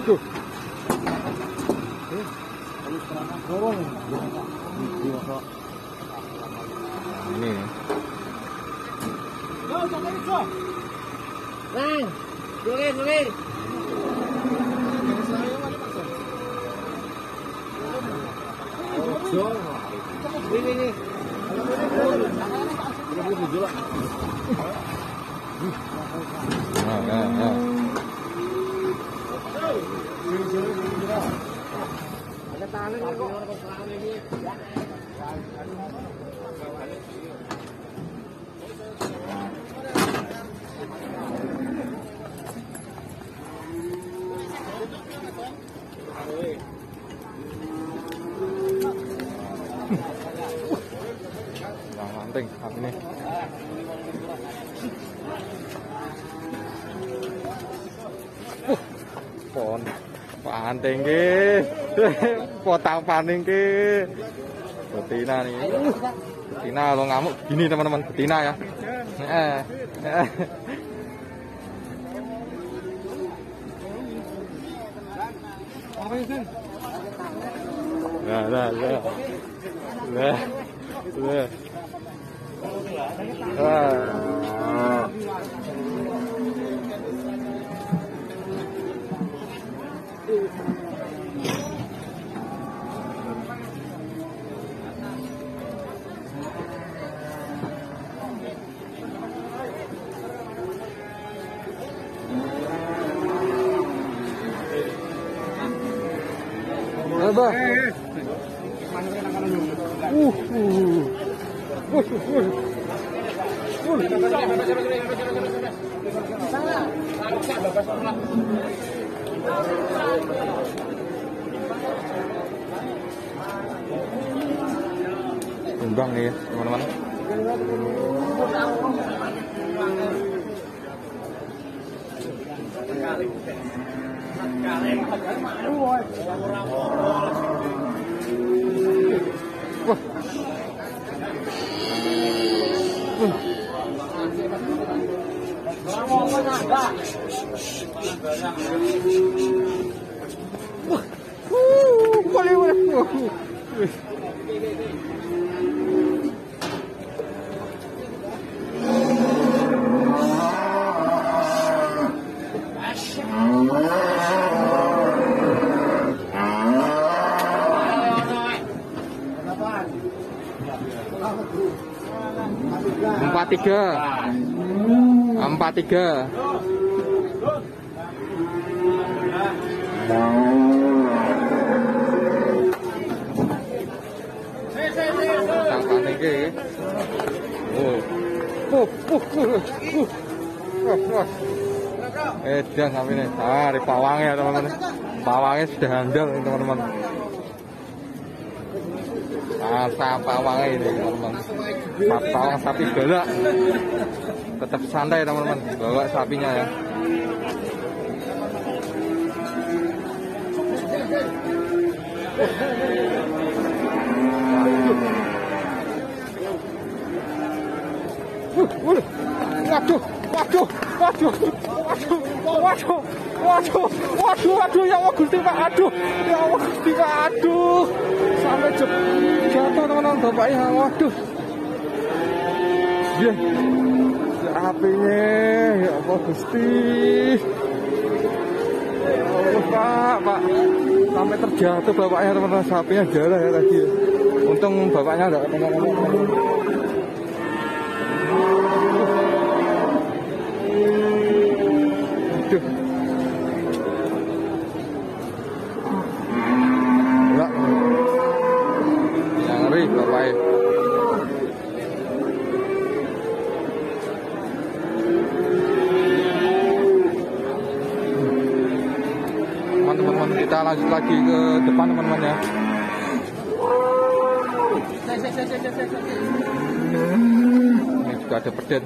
Waduh. Ini. Bang, boleh. Ini. Penting ini. Pon panting ke. Potang paning ke. Betina nih. Betina lo ngamuk gini teman-teman, betina ya. Nah. Apa? Tumbang nih teman-teman. Empat tiga. Edan sampai nih. Di pawangnya teman-teman. Pawangnya sudah handal nih teman-teman. Masa pawangnya ini teman-teman. Pawang sapi galak. Tetap santai teman-teman. Bawa sapinya ya. Waduh, ya Allah Gusti Pak, aduh, ya Allah Gusti Pak, aduh, sampai jatuh teman-teman bapaknya, waduh, ya, apinya, ya Allah Gusti, ya Allah Pak, sampai terjatuh bapaknya teman-teman, sapinya darah ya tadi, untung bapaknya nggak kenapa-napa. Teman-teman kita lanjut lagi ke depan teman-teman ya. Ini juga ada peden.